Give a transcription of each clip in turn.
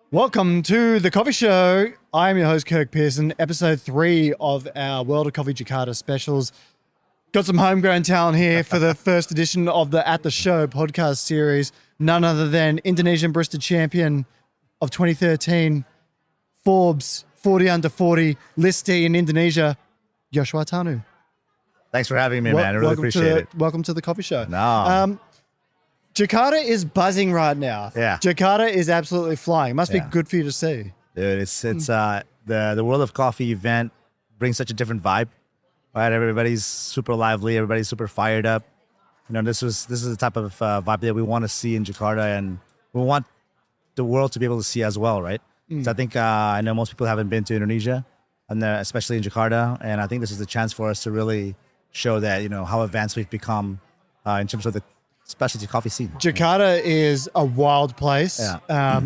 Welcome to the coffee show. I'm your host, Kirk Pearson, episode 3 of our World of Coffee Jakarta specials. Got some homegrown talent here for the first edition of the At the Show podcast series. None other than Indonesian Barista Champion of 2013, Forbes 40 under 40 listee in Indonesia, Yoshua Tanu. Thanks for having me, man. I really appreciate it. Welcome to the coffee show. No. Jakarta is buzzing right now. Yeah. Jakarta is absolutely flying. Must be good for you to see. Dude, it's the World of Coffee event brings such a different vibe, right? Everybody's super lively, everybody's super fired up. You know, this is the type of vibe that we want to see in Jakarta, and we want the world to be able to see as well, right? So I think I know most people haven't been to Indonesia, and especially in Jakarta, and I think this is a chance for us to really show that, you know, how advanced we've become in terms of the specialty coffee scene. Jakarta is a wild place, Yeah.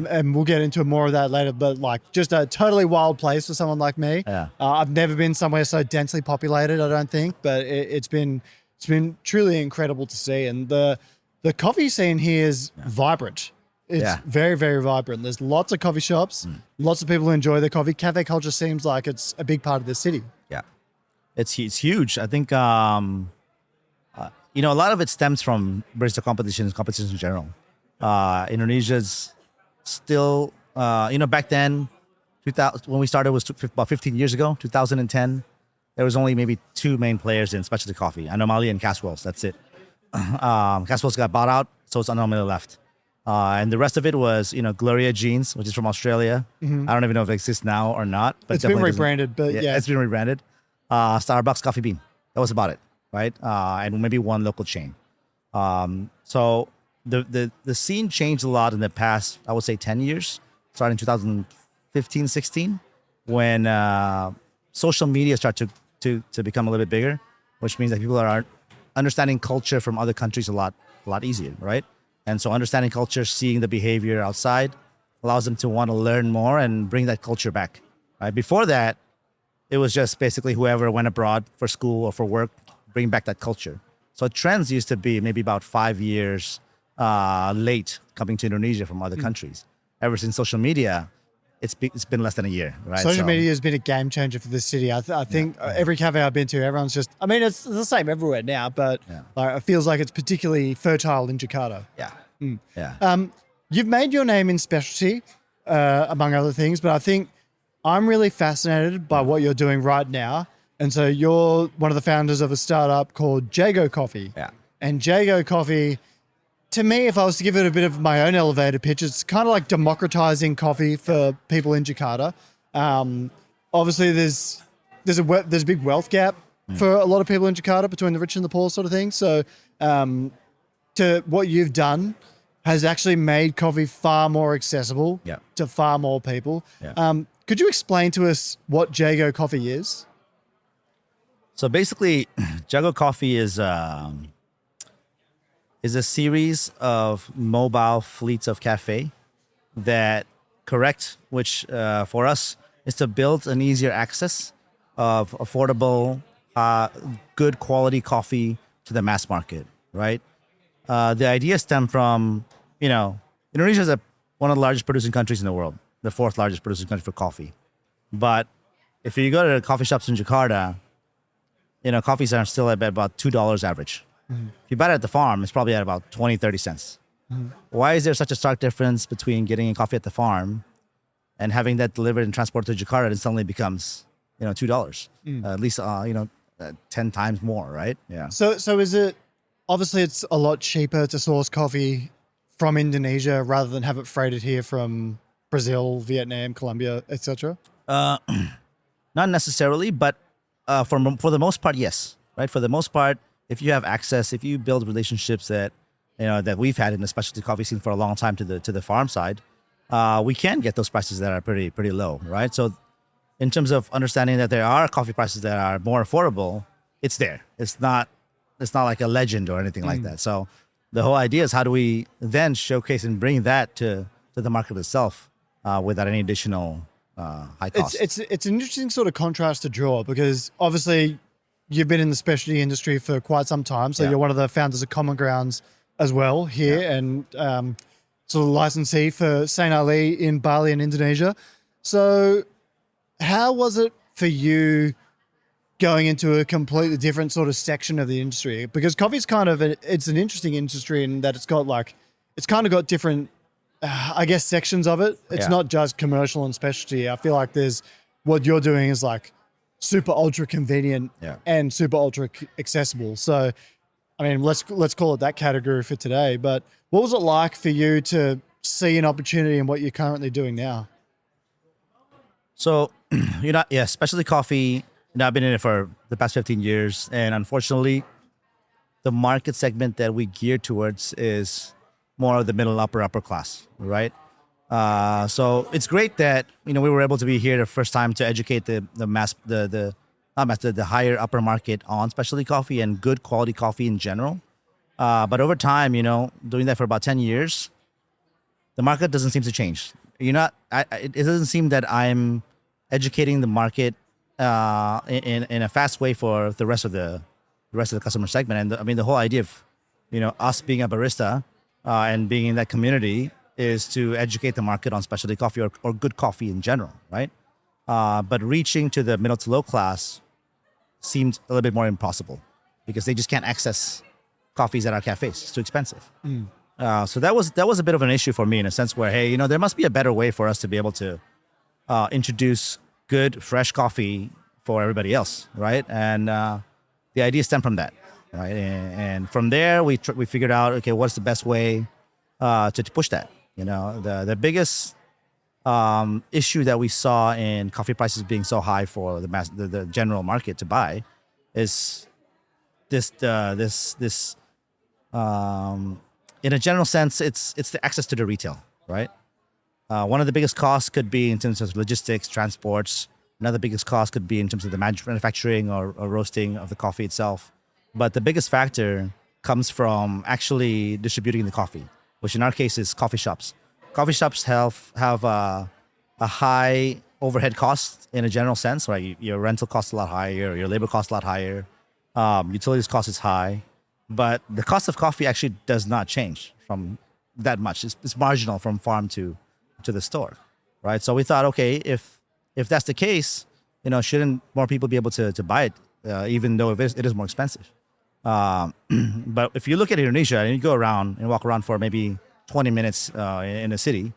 and we'll get into more of that later, but like just a totally wild place for someone like me. Yeah. I've never been somewhere so densely populated, I don't think, but it's been truly incredible to see. And the coffee scene here is vibrant. It's very, very vibrant. There's lots of coffee shops, lots of people who enjoy their coffee. Cafe culture seems like it's a big part of the city. Yeah, it's huge. I think you know, a lot of it stems from barista competitions in general. Indonesia's still, you know, back then, 2000, when we started was about 15 years ago, 2010. There was only maybe 2 main players in specialty coffee, Anomaly and Caswell's. That's it. Caswell's got bought out, so it's Anomaly left. And the rest of it was, you know, Gloria Jeans, which is from Australia. I don't even know if it exists now or not. But It's been rebranded, but yeah. It's been rebranded. Starbucks Coffee Bean. That was about it, right? And maybe one local chain. So the scene changed a lot in the past, I would say 10 years, starting 2015, 16, when social media started to become a little bit bigger, which means that people are understanding culture from other countries a lot easier, right? And so understanding culture, seeing the behavior outside allows them to want to learn more and bring that culture back, right? Before that, it was just basically whoever went abroad for school or for work, bring back that culture. So trends used to be maybe about 5 years late coming to Indonesia from other countries. Ever since social media, it's been less than a year, right? Social media has been a game changer for this city. I think every cafe I've been to, everyone's just, I mean, it's the same everywhere now, but like, it feels like it's particularly fertile in Jakarta. Yeah. You've made your name in specialty, among other things, but I think I'm really fascinated by what you're doing right now. And so you're one of the founders of a startup called Jago Coffee. Yeah. And Jago Coffee, to me, if I was to give it a bit of my own elevator pitch, it's kind of like democratizing coffee for people in Jakarta. Obviously, there's a big wealth gap for a lot of people in Jakarta between the rich and the poor, sort of thing. So, to what you've done has actually made coffee far more accessible to far more people. Yeah. Could you explain to us what Jago Coffee is? So basically, Jago Coffee is a series of mobile fleets of cafe that which for us is to build an easier access of affordable, good quality coffee to the mass market, right? The idea stemmed from, you know, Indonesia is one of the largest producing countries in the world, the 4th largest producing country for coffee. But if you go to the coffee shops in Jakarta, you know, coffees are still at about $2 average. If you buy it at the farm, it's probably at about 20, 30 cents. Why is there such a stark difference between getting a coffee at the farm and having that delivered and transported to Jakarta, and suddenly becomes, you know, $2? At least, you know, 10 times more, right? Yeah. So is it, obviously it's a lot cheaper to source coffee from Indonesia rather than have it freighted here from Brazil, Vietnam, Colombia, etc.? Not necessarily, but for the most part, yes. Right. For the most part, if you have access, if you build relationships that, you know, that we've had in the specialty coffee scene for a long time to the farm side, we can get those prices that are pretty low. Right. So, in terms of understanding that there are coffee prices that are more affordable, it's there. It's not like a legend or anything like that. So, the whole idea is how do we then showcase and bring that to the market itself without any additional high cost. It's an interesting sort of contrast to draw, because obviously you've been in the specialty industry for quite some time. So you're one of the founders of Common Grounds as well here. And sort of licensee for Saint Ali in Bali and Indonesia. So how was it for you going into a completely different sort of section of the industry? Because coffee's kind of it's an interesting industry in that it's kind of got different, I guess, sections of it. It's Yeah. not just commercial and specialty. I feel like there's what you're doing is like super ultra convenient Yeah. and super ultra accessible. So, I mean, let's call it that category for today. But what was it like for you to see an opportunity in what you're currently doing now? So, specialty coffee, I've been in it for the past 15 years. And unfortunately, the market segment that we gear towards is more of the middle upper class, right? So it's great that, we were able to be here the first time to educate the higher upper market on specialty coffee and good quality coffee in general. But over time, doing that for about 10 years, the market doesn't seem to change. It doesn't seem that I'm educating the market in a fast way for the rest of the customer segment. And the whole idea of us being a barista and being in that community is to educate the market on specialty coffee or good coffee in general, right? But reaching to the middle to low class seemed a little bit more impossible because they just can't access coffees at our cafes. It's too expensive. So that was a bit of an issue for me in a sense where, hey, there must be a better way for us to be able to introduce good, fresh coffee for everybody else, right? And the idea stemmed from that, right? And from there, we figured out, okay, what's the best way to push that? The biggest issue that we saw in coffee prices being so high for the general market to buy is this in a general sense, it's the access to the retail, right? One of the biggest costs could be in terms of logistics, transports. Another biggest cost could be in terms of the manufacturing or roasting of the coffee itself. But the biggest factor comes from actually distributing the coffee, which in our case is coffee shops. Coffee shops have a high overhead cost in a general sense, right? Your rental costs a lot higher, your labor costs a lot higher, utilities cost is high, but the cost of coffee actually does not change from that much. It's marginal from farm to the store, right? So we thought, okay, if that's the case, shouldn't more people be able to buy it, even though it is more expensive? But if you look at Indonesia and you go around and walk around for maybe 20 minutes in a city,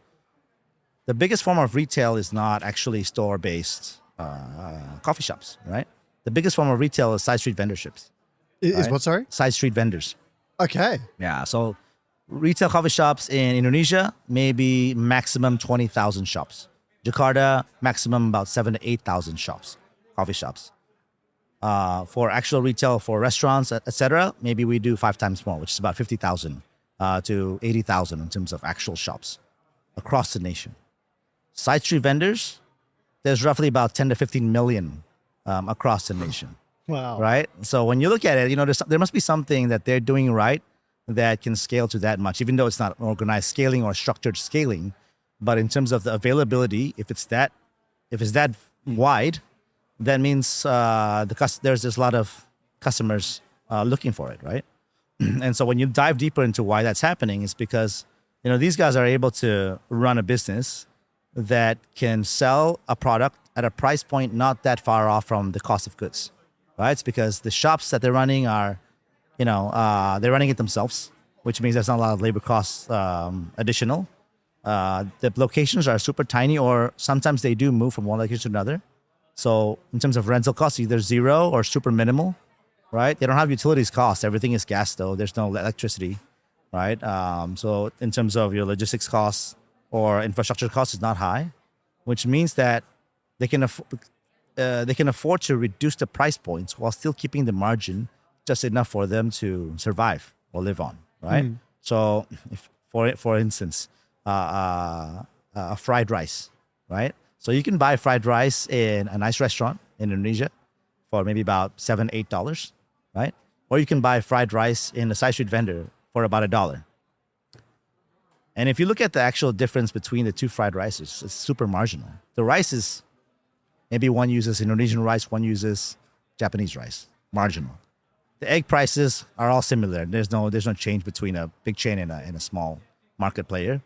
the biggest form of retail is not actually store-based coffee shops, right? The biggest form of retail is side street vendorships. Is right? what, sorry? Side street vendors. Okay. Yeah, so retail coffee shops in Indonesia, maybe maximum 20,000 shops. Jakarta, maximum about 7,000 to 8,000 shops, coffee shops. For actual retail, for restaurants, etc., maybe we do 5 times more, which is about 50,000 to 80,000 in terms of actual shops across the nation. Side street vendors, there's roughly about 10 to 15 million across the nation. Wow. Right? So when you look at it, there must be something that they're doing right that can scale to that much, even though it's not organized scaling or structured scaling. But in terms of the availability, if it's that wide, that means there's a lot of customers looking for it, right? And so when you dive deeper into why that's happening, it's because these guys are able to run a business that can sell a product at a price point not that far off from the cost of goods, right? It's because the shops that they're running are, they're running it themselves, which means there's not a lot of labor costs additional. The locations are super tiny, or sometimes they do move from one location to another. So in terms of rental costs, either zero or super minimal, right? They don't have utilities costs. Everything is gas, though. There's no electricity, right? So in terms of your logistics costs or infrastructure costs, is not high, which means that they can afford to reduce the price points while still keeping the margin just enough for them to survive or live on, right? So if, for instance, fried rice, right? So you can buy fried rice in a nice restaurant in Indonesia for maybe about $7, $8, right? Or you can buy fried rice in a side street vendor for about $1. And if you look at the actual difference between the two fried rices, it's super marginal. The rice is, maybe one uses Indonesian rice, one uses Japanese rice, marginal. The egg prices are all similar. There's no change between a big chain and a small market player.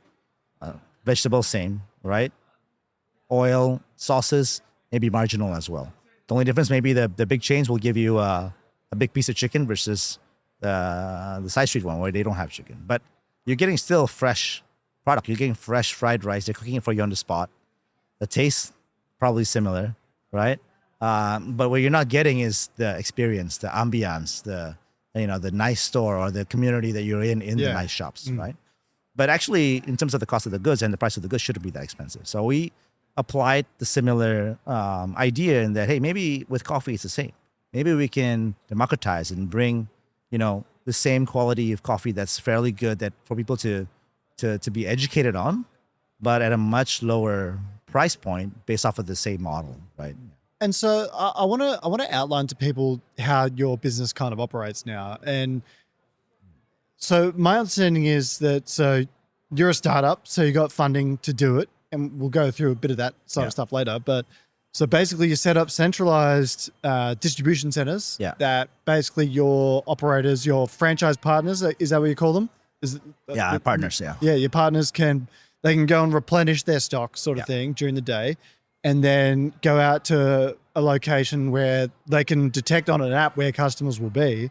Vegetables, same, right? Oil, sauces, maybe marginal as well. The only difference maybe the big chains will give you a big piece of chicken versus the side street one where they don't have chicken. But you're getting still fresh product. You're getting fresh fried rice. They're cooking it for you on the spot. The taste probably similar, right? But what you're not getting is the experience, the ambiance, the nice store or the community that you're in the nice shops, right? But actually, in terms of the cost of the goods and the price of the goods, shouldn't be that expensive. So we applied the similar idea in that, hey, maybe with coffee it's the same. Maybe we can democratize and bring, the same quality of coffee that's fairly good that for people to be educated on, but at a much lower price point based off of the same model, right? And so I want to outline to people how your business kind of operates now. And so my understanding is that you're a startup, so you got funding to do it, and we'll go through a bit of that sort of stuff later. But so basically, you set up centralized distribution centers that basically your operators, your franchise partners, is that what you call them? Partners. Yeah. Yeah, your partners can go and replenish their stock, sort of thing, during the day, and then go out to a location where they can detect on an app where customers will be,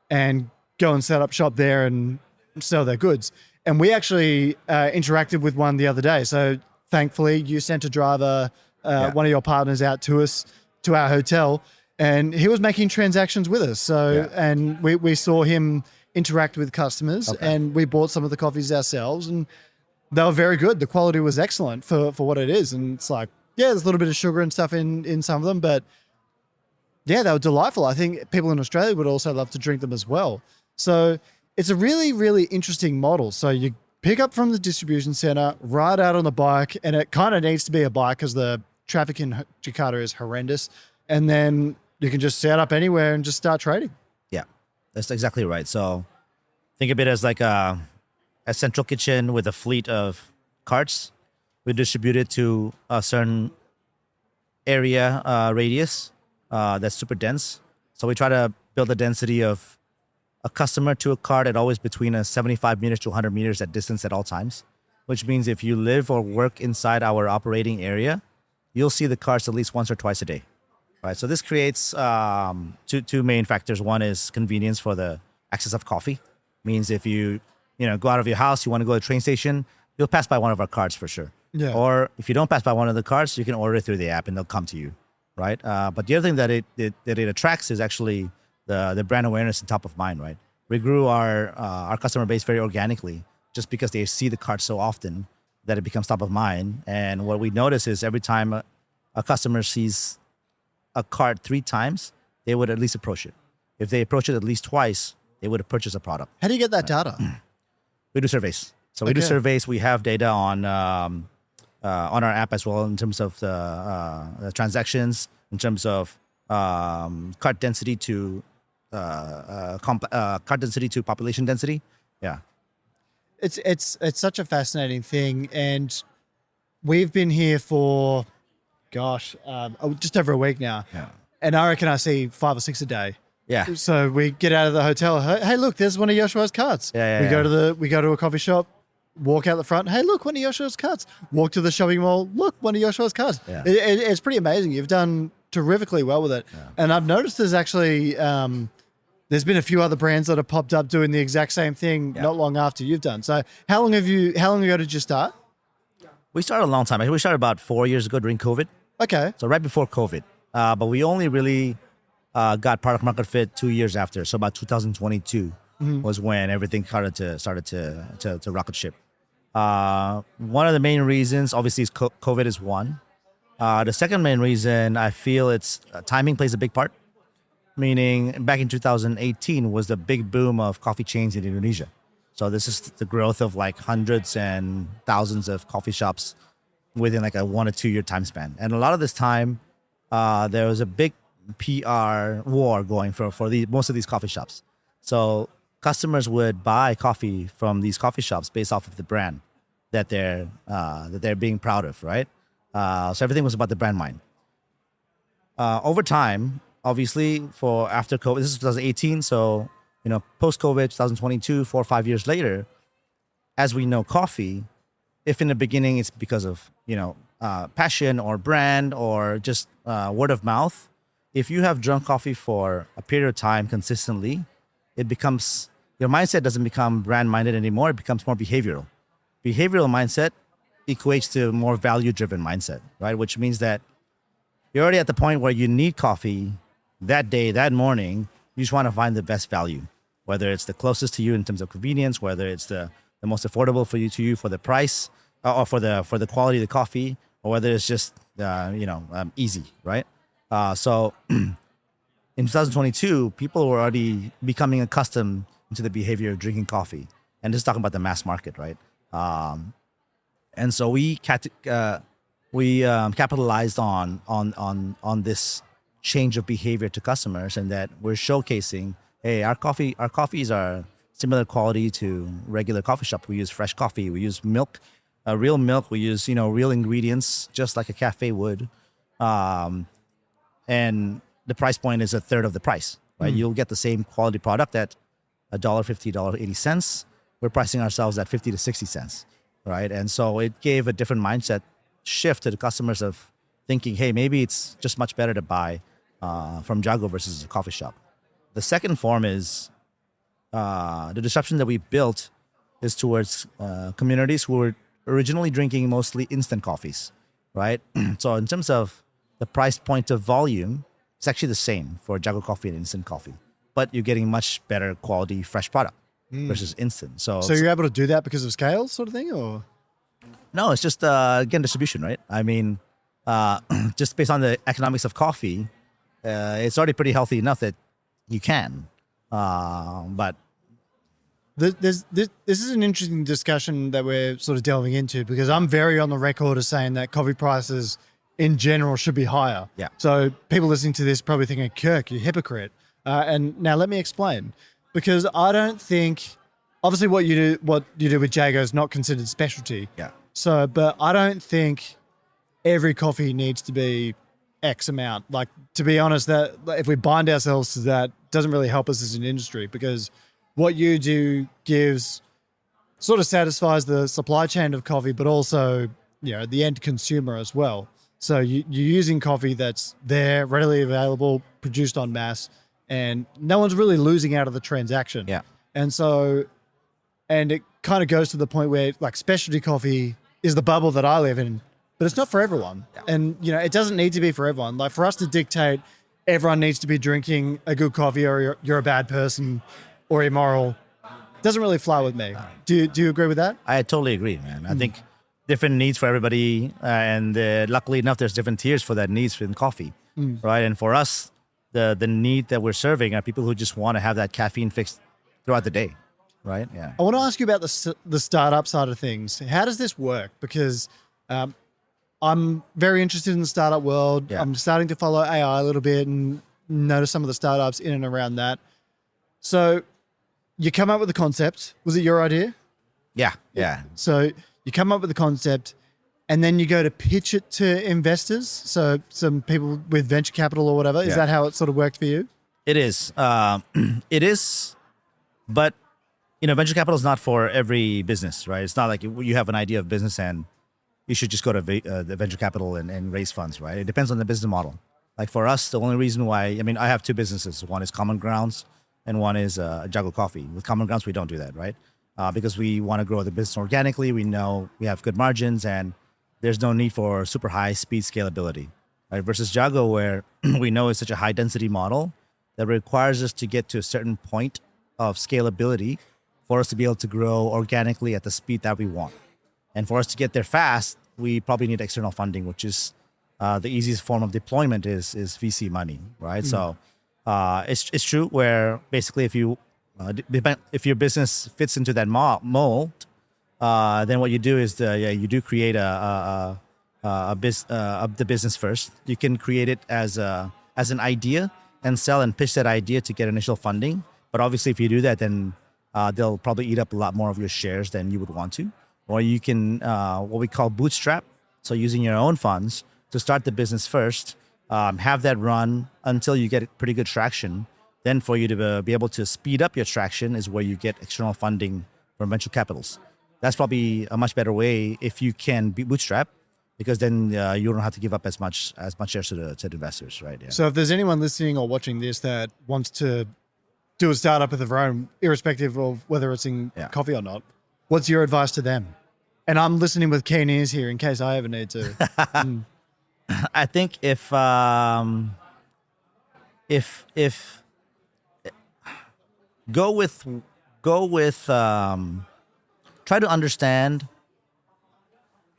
and go and set up shop there and sell their goods. And we actually interacted with one the other day. So thankfully, you sent a driver, one of your partners, out to us, to our hotel, and he was making transactions with us. So, and we saw him interact with customers, and we bought some of the coffees ourselves, and they were very good. The quality was excellent for what it is. And it's like, there's a little bit of sugar and stuff in some of them, but they were delightful. I think people in Australia would also love to drink them as well. So it's a really, really interesting model. So you pick up from the distribution center, ride out on the bike, and it kind of needs to be a bike because the traffic in Jakarta is horrendous. And then you can just set up anywhere and just start trading. Yeah, that's exactly right. So think of it as like a central kitchen with a fleet of carts. We distribute it to a certain area radius that's super dense. So we try to build a density of a customer to a cart at always between 75 meters to 100 meters at distance at all times, which means if you live or work inside our operating area, you'll see the carts at least once or twice a day. Right. So this creates two main factors. One is convenience for the access of coffee. Means if you go out of your house, you want to go to the train station, you'll pass by one of our carts for sure. Yeah. Or if you don't pass by one of the carts, you can order it through the app and they'll come to you. Right. But the other thing that it attracts is actually the brand awareness and top of mind. Right. We grew our customer base very organically just because they see the cart so often that it becomes top of mind. And what we notice is every time a customer sees a cart 3 times, they would at least approach it. If they approach it at least twice, they would have purchased a product. How do you get that data? We do surveys. So we do surveys. We have data on our app as well in terms of the transactions, in terms of cart density to cart density to population density. Yeah, It's such a fascinating thing, and we've been here for just over a week now. Yeah. And I reckon I see 5 or 6 a day. Yeah. So we get out of the hotel. Hey, look, there's one of Joshua's carts. We go to a coffee shop, walk out the front. Hey, look, one of Joshua's carts. Walk to the shopping mall. Look, one of Joshua's carts. Yeah. It's pretty amazing. You've done terrifically well with it. Yeah. And I've noticed there's actually there's been a few other brands that have popped up doing the exact same thing not long after you've done. So how long ago did you start? We started a long time. We started about 4 years ago during COVID. Okay. So right before COVID. But we only really got product market fit 2 years after. So about 2022 was when everything started to rocket ship. One of the main reasons, obviously, is COVID is one. The second main reason, I feel it's timing plays a big part. Meaning back in 2018 was the big boom of coffee chains in Indonesia. So this is the growth of like hundreds and thousands of coffee shops within like a 1 or 2 year time span. And a lot of this time, there was a big PR war going for most of these coffee shops. So customers would buy coffee from these coffee shops based off of the brand that they're being proud of, right? So everything was about the brand mind. Over time, obviously, for after COVID, this is 2018, so post-COVID, 2022, 4 or 5 years later, as we know coffee, if in the beginning it's because of passion or brand or just word of mouth, if you have drunk coffee for a period of time consistently, it becomes, your mindset doesn't become brand minded anymore. It becomes more behavioral. Behavioral mindset equates to more value driven mindset, right? Which means that you're already at the point where you need coffee that day, that morning. You just want to find the best value, whether it's the closest to you in terms of convenience, whether it's the most affordable for you for the price or for the quality of the coffee, or whether it's just easy, right? So in 2022, people were already becoming accustomed to the behavior of drinking coffee, and just talking about the mass market, right? And so we capitalized on this change of behavior to customers, and that we're showcasing, hey, our coffees are similar quality to regular coffee shop. We use fresh coffee. We use milk, real milk. We use real ingredients, just like a cafe would. And the price point is a third of the price, right? You'll get the same quality product at $1.50, $1.80. We're pricing ourselves at 50 to 60 cents, right? And so it gave a different mindset shift to the customers of thinking, hey, maybe it's just much better to buy from Jago versus a coffee shop. The second form is the disruption that we built is towards communities who were originally drinking mostly instant coffees, right? So in terms of the price point of volume, it's actually the same for Jago Coffee and instant coffee, but you're getting much better quality fresh product versus instant. So you're able to do that because of scale, sort of thing, or? No, it's just again distribution, right? I mean, just based on the economics of coffee, it's already pretty healthy enough that you can. But this is an interesting discussion that we're sort of delving into, because I'm very on the record as saying that coffee prices in general should be higher. Yeah. So people listening to this probably thinking, Kirk, you hypocrite. And now let me explain, because I don't think, obviously what you do with Jago is not considered specialty. Yeah. So, but I don't think every coffee needs to be X amount. Like, to be honest, that if we bind ourselves to that, doesn't really help us as an industry, because what you do sort of satisfies the supply chain of coffee, but also, the end consumer as well. So you're using coffee that's there, readily available, produced en masse, and no one's really losing out of the transaction. Yeah. And so, and it kind of goes to the point where, like, specialty coffee is the bubble that I live in, but it's not for everyone. Yeah. And, it doesn't need to be for everyone. Like, for us to dictate everyone needs to be drinking a good coffee, or you're a bad person or immoral, doesn't really fly with me. Do you agree with that? I totally agree, man. I think different needs for everybody, and luckily enough, there's different tiers for that needs in coffee, right? And for us, the need that we're serving are people who just want to have that caffeine fix throughout the day, right? Yeah. I want to ask you about the startup side of things. How does this work? Because I'm very interested in the startup world. Yeah. I'm starting to follow AI a little bit and notice some of the startups in and around that. So you come up with the concept. Was it your idea? Yeah. So you come up with the concept, and then you go to pitch it to investors. So some people with venture capital or whatever. Is that how it sort of worked for you? It is. It is. But, venture capital is not for every business, right? It's not like you have an idea of business and you should just go to the venture capital and raise funds, right? It depends on the business model. Like for us, the only reason why, I have two businesses. One is Common Grounds and one is Jago Coffee. With Common Grounds, we don't do that, right? Because we want to grow the business organically. We know we have good margins and there's no need for super high speed scalability, right? Versus Jago, where we know it's such a high density model that requires us to get to a certain point of scalability for us to be able to grow organically at the speed that we want. And for us to get there fast, we probably need external funding, which is the easiest form of deployment is VC money, right? So it's true where basically if your business fits into that mold, then what you do is you do create the business first. You can create it as an idea and sell and pitch that idea to get initial funding. But obviously, if you do that, then they'll probably eat up a lot more of your shares than you would want to. Or you can what we call bootstrap. So using your own funds to start the business first, have that run until you get pretty good traction. Then for you to be able to speed up your traction is where you get external funding from venture capitals. that's probably a much better way if you can be bootstrap, because then you don't have to give up as much shares to the investors, right? Yeah. So if there's anyone listening or watching this that wants to do a startup of their own, irrespective of whether it's in coffee or not, what's your advice to them? And I'm listening with keen ears here in case I ever need to. I think if go with try to understand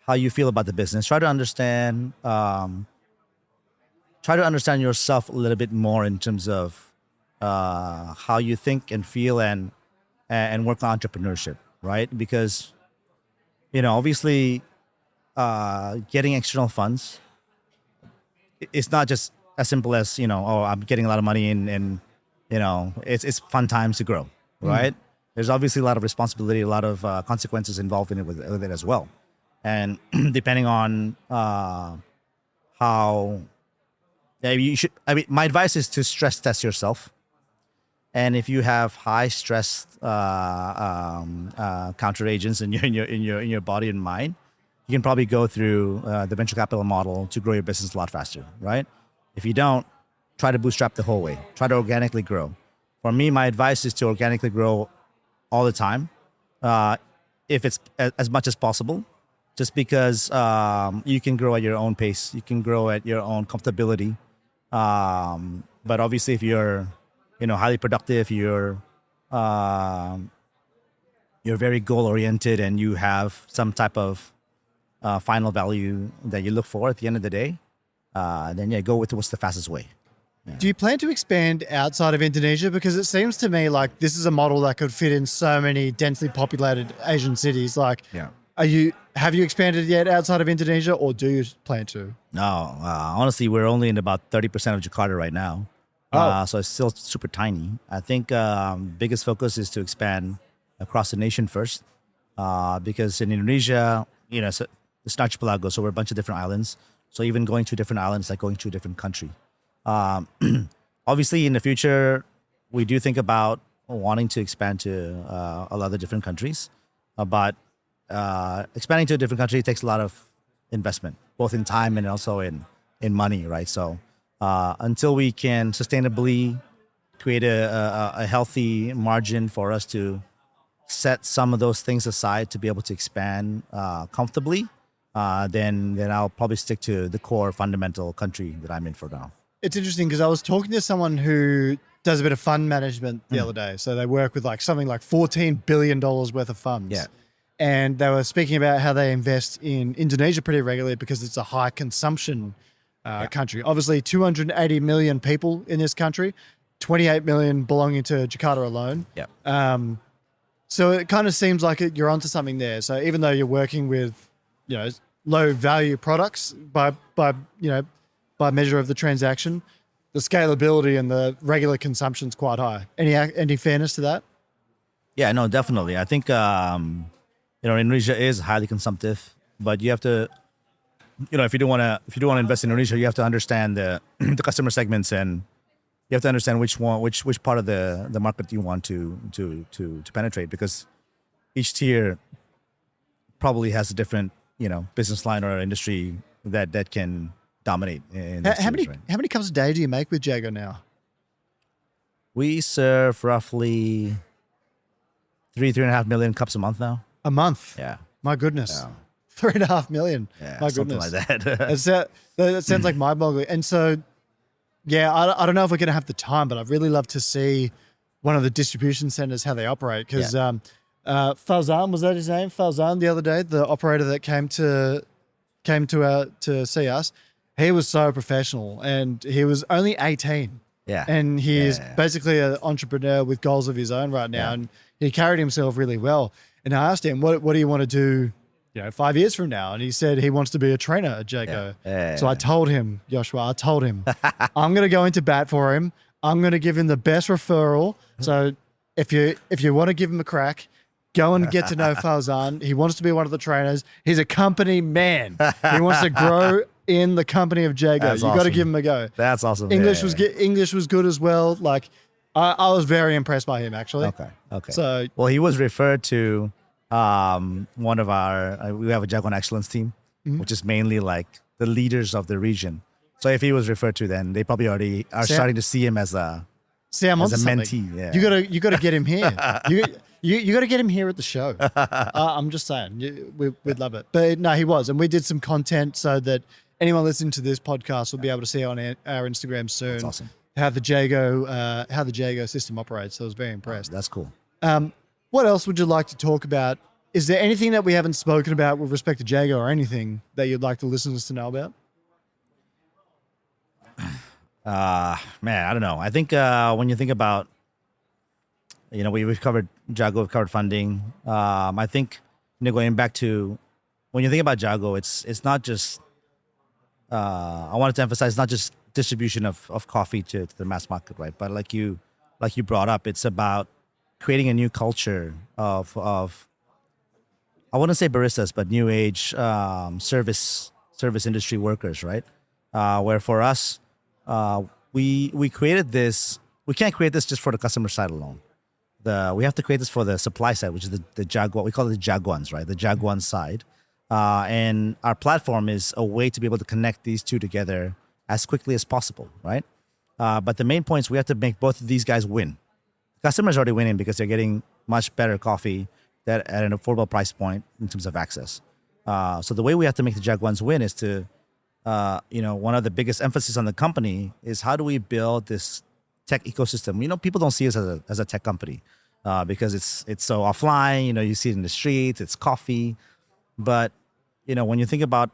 how you feel about the business. Try to understand yourself a little bit more in terms of how you think and feel, and work on entrepreneurship, right? Because obviously getting external funds, it's not just as simple as I'm getting a lot of money and it's fun times to grow, right? There's obviously a lot of responsibility, a lot of consequences involved in it with it as well. And depending on how you should, my advice is to stress test yourself. And if you have high stress counter agents in your body and mind, you can probably go through the venture capital model to grow your business a lot faster, right? If you don't, try to bootstrap the whole way. Try to organically grow. For me, my advice is to organically grow all the time, if it's as much as possible, just because you can grow at your own pace. You can grow at your own comfortability. But obviously, if you're highly productive, you're very goal oriented, and you have some type of final value that you look for at the end of the day, then go with what's the fastest way. Yeah. Do you plan to expand outside of Indonesia? Because it seems to me like this is a model that could fit in so many densely populated Asian cities. Like, have you expanded yet outside of Indonesia, or do you plan to? No, honestly, we're only in about 30% of Jakarta right now. So it's still super tiny. I think biggest focus is to expand across the nation first, because in Indonesia, it's an archipelago, so we're a bunch of different islands. So even going to different islands, like going to a different country. Obviously, in the future, we do think about wanting to expand to a lot of different countries, but expanding to a different country takes a lot of investment, both in time and also in money, right? So until we can sustainably create a healthy margin for us to set some of those things aside to be able to expand comfortably, then I'll probably stick to the core fundamental country that I'm in for now. It's interesting because I was talking to someone who does a bit of fund management the other day. So they work with something like $14 billion worth of funds. Yeah. And they were speaking about how they invest in Indonesia pretty regularly because it's a high consumption country. Obviously, 280 million people in this country, 28 million belonging to Jakarta alone. Yeah. So it kind of seems like you're onto something there. So even though you're working with, low value products by measure of the transaction, the scalability and the regular consumption is quite high. Any fairness to that? Yeah, no, definitely. I think Indonesia is highly consumptive, but you have to, if you don't want to invest in Indonesia, you have to understand the the customer segments, and you have to understand which part of the market you want to penetrate, because each tier probably has a different business line or industry that can dominate in those How tiers, many right? how many cups a day do you make with Jago now? We serve roughly 3.5 million cups a month now. A month? Yeah. My goodness. Yeah. 3.5 million. Yeah, My something goodness. like that. That sounds like mind-boggling. And so, I don't know if we're going to have the time, but I'd really love to see one of the distribution centers, how they operate. Because Fauzan, was that his name? Fauzan, the other day, the operator that came to see us, he was so professional, and he was only 18. Yeah. And he is basically an entrepreneur with goals of his own right now. Yeah. And he carried himself really well. And I asked him, what do you want to do, 5 years from now? And he said he wants to be a trainer at Jago. So I told him, Joshua, I'm going to go into bat for him. I'm going to give him the best referral. So if you want to give him a crack, go and get to know Fauzan. He wants to be one of the trainers. He's a company man. He wants to grow in the company of Jago. That's You got to awesome. give him a go. That's awesome. English Yeah. English was good as well. Like I was very impressed by him, actually. Okay. So Well, he was referred to One of our we have a Jaguar Excellence team, which is mainly like the leaders of the region. So if he was referred to, then they probably already are starting to see him as a Sam, as onto a something. mentee. Yeah. You gotta get him here. You got to get him here at the show. I'm just saying, we'd love it. But no, he was, and we did some content so that anyone listening to this podcast will be able to see on our Instagram soon. That's awesome. How the Jago system operates. So I was very impressed. That's cool. What else would you like to talk about? Is there anything that we haven't spoken about with respect to Jago, or anything that you'd like the listeners to know about? Man, I don't know. I think when you think about, we've covered Jago, we've covered funding. I think, going back to when you think about Jago, it's not just, I wanted to emphasize, not just distribution of coffee to the mass market, right? But like you brought up, it's about creating a new culture of I wouldn't say baristas, but new age service industry workers, right? Where for us, we created this. We can't create this just for the customer side alone. We have to create this for the supply side, which is the Jaguar. We call it the Jaguans, right? The Jaguan side. And our platform is a way to be able to connect these two together as quickly as possible, right? But the main point is we have to make both of these guys win. Customers are already winning because they're getting much better coffee at an affordable price point in terms of access. So the way we have to make the Jaguans win is to, one of the biggest emphasis on the company is how do we build this tech ecosystem. People don't see us as a tech company because it's so offline. You see it in the streets, it's coffee. But, when you think about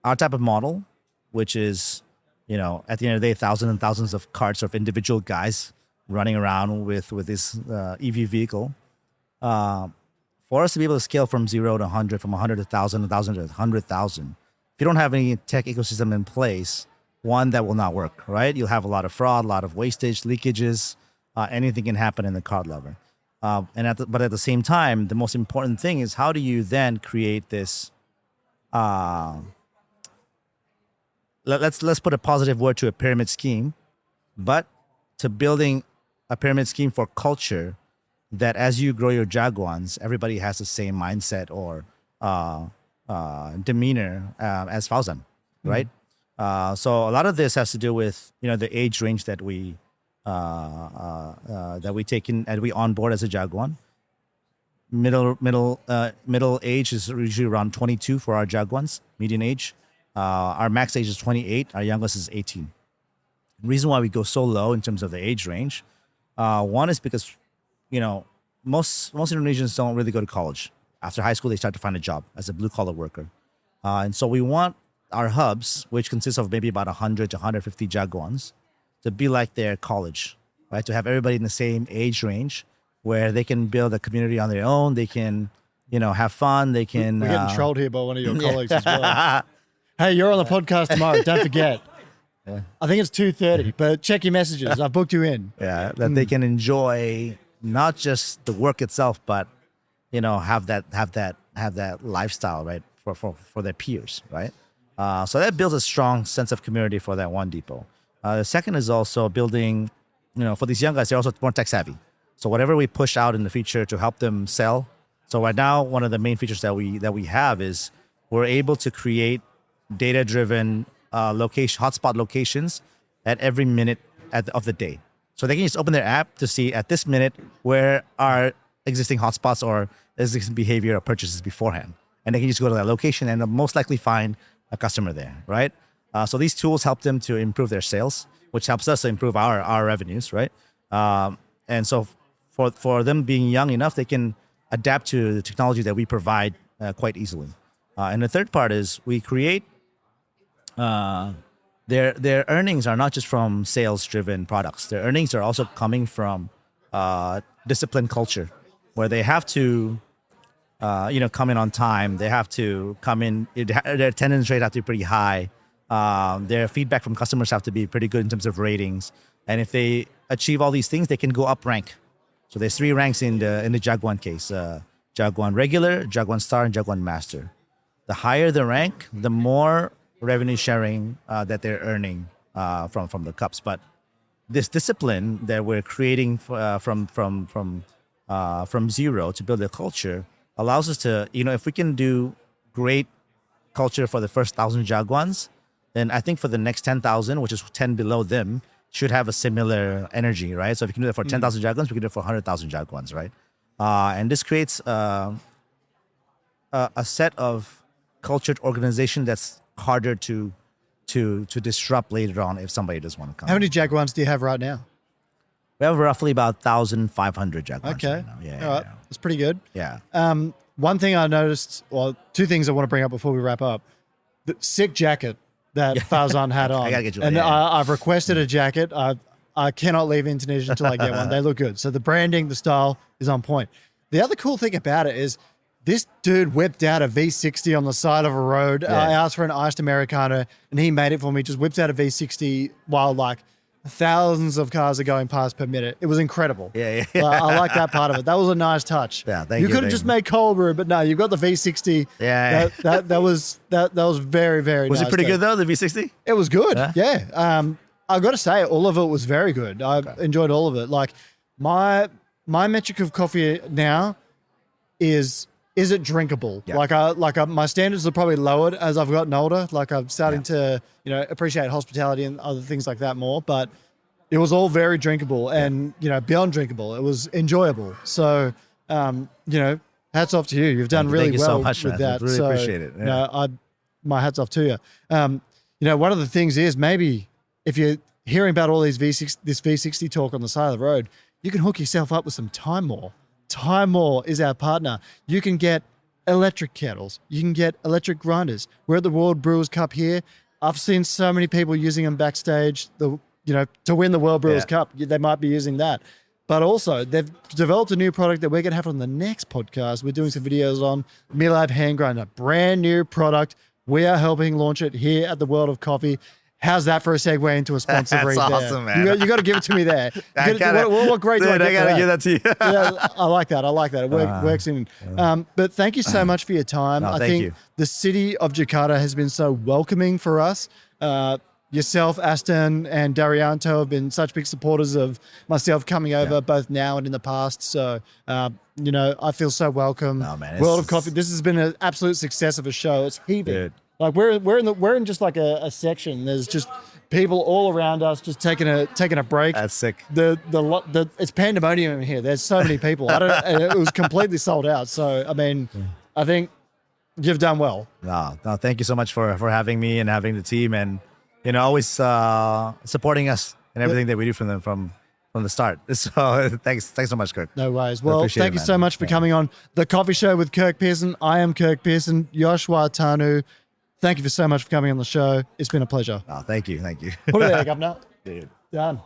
our type of model, which is, at the end of the day, thousands and thousands of carts of individual guys running around with this EV vehicle, for us to be able to scale from 0 to 100, from 100 to 1,000, 1,000 to 100,000, if you don't have any tech ecosystem in place, one, that will not work, right? You'll have a lot of fraud, a lot of wastage, leakages, anything can happen in the cart level. But at the same time, the most important thing is how do you then create this, let's put a positive word to a pyramid scheme, but to building a pyramid scheme for culture that as you grow your Jaguans, everybody has the same mindset or demeanor as Fauzan, right? So a lot of this has to do with the age range that we take in and we onboard as a Jaguan. Middle age is usually around 22 for our Jaguans, median age. Our max age is 28. Our youngest is 18. The reason why we go so low in terms of the age range, one is because most Indonesians don't really go to college. After high school, they start to find a job as a blue-collar worker. And so we want our hubs, which consists of maybe about 100 to 150 Jaguans, to be like their college, right? To have everybody in the same age range where they can build a community on their own. They can, have fun. They can... We're getting trolled here by one of your colleagues as well. Hey, you're on the podcast tomorrow. Don't forget. Yeah. I think it's 2:30, but check your messages. I've booked you in. Yeah, that they can enjoy not just the work itself, but have that lifestyle, right, for their peers, right? So that builds a strong sense of community for that one depot. The second is also building, for these young guys, they're also more tech savvy. So whatever we push out in the future to help them sell. So right now, one of the main features that we have is we're able to create data-driven hotspot locations at every minute of the day. So they can just open their app to see at this minute where are existing hotspots or existing behavior or purchases beforehand. And they can just go to that location and they'll most likely find a customer there, right? So these tools help them to improve their sales, which helps us to improve our revenues, right? And so for them being young enough, they can adapt to the technology that we provide quite easily. And the third part is we create their earnings are not just from sales-driven products. Their earnings are also coming from disciplined culture, where they have to, come in on time. They have to come in. Their attendance rate have to be pretty high. Their feedback from customers have to be pretty good in terms of ratings. And if they achieve all these things, they can go up rank. So there's 3 ranks in the Jaguan case: Jaguan Regular, Jaguan Star, and Jaguan Master. The higher the rank, the more revenue sharing that they're earning from the cups. But this discipline that we're creating from zero to build a culture allows us to, if we can do great culture for the first 1,000 Jaguans, then I think for the next 10,000, which is 10 below them, should have a similar energy, right? So if you can do that for 10,000 Jaguans, we can do it for 100,000 Jaguans, right? And this creates a set of cultured organization that's harder to disrupt later on if somebody does want to come. How many Jaguars do you have right now? We have roughly about 1,500 Jaguars Okay. right now. Yeah, All right. That's pretty good. yeah. One thing I noticed, well, two things I want to bring up before we wrap up. The sick jacket that Farzan had on. I gotta get you and one, yeah. I've requested a jacket. I cannot leave Indonesia until I get one. They look good. So the branding, the style is on point. The other cool thing about it is this dude whipped out a V60 on the side of a road. Yeah. I asked for an iced Americano and he made it for me. Just whips out a V60 while like thousands of cars are going past per minute. It was incredible. Yeah. I like that part of it. That was a nice touch. Yeah, thank you. you, could have thank just you. made cold brew, but no, you've got the V60. Yeah. That was very, very Was nice. it pretty good though, the V60? It was good. Yeah? Yeah. I got to say, all of it was very good. I enjoyed all of it. Like my metric of coffee now is it drinkable? Yeah. My standards are probably lowered as I've gotten older. Like I'm starting to, appreciate hospitality and other things like that more, but it was all very drinkable and, beyond drinkable. It was enjoyable. So, hats off to you. You've done really Thank you well so much, with man. that. Really appreciate it. Yeah. My hats off to you. One of the things is maybe if you're hearing about all these this V60 talk on the side of the road, you can hook yourself up with some Time More. Time More is our partner. You can get electric kettles. You can get electric grinders. We're at the World Brewers Cup here. I've seen so many people using them backstage. To win the World Brewers Cup, they might be using that. But also, they've developed a new product that we're going to have on the next podcast. We're doing some videos on Milab Hand Grinder, brand new product. We are helping launch it here at the World of Coffee. How's that for a segue into a sponsor That's read there? awesome, man. You got to give it to me there. What great Dude, I gotta give that to you. Yeah, I like that. It works in. But thank you so much for your time. I thank think you. the city of Jakarta has been so welcoming for us. Yourself, Aston, and Darianto have been such big supporters of myself coming over, both now and in the past. So, I feel so welcome. Oh, man, World of Coffee. This has been an absolute success of a show. It's heaving. Dude. Like we're in just like a section. There's just people all around us just taking a break. That's sick. It's pandemonium in here. There's so many people. It was completely sold out. So I mean, I think you've done well. No, thank you so much for having me and having the team and always supporting us and everything that we do from the start. So thanks so much, Kirk. No worries. Well, thank you man. so much for coming on the Coffee Show with Kirk Pearson. I am Kirk Pearson. Yoshua Tanu. Thank you so much for coming on the show. It's been a pleasure. Oh, thank you. Put it there, Governor. Dude. Done.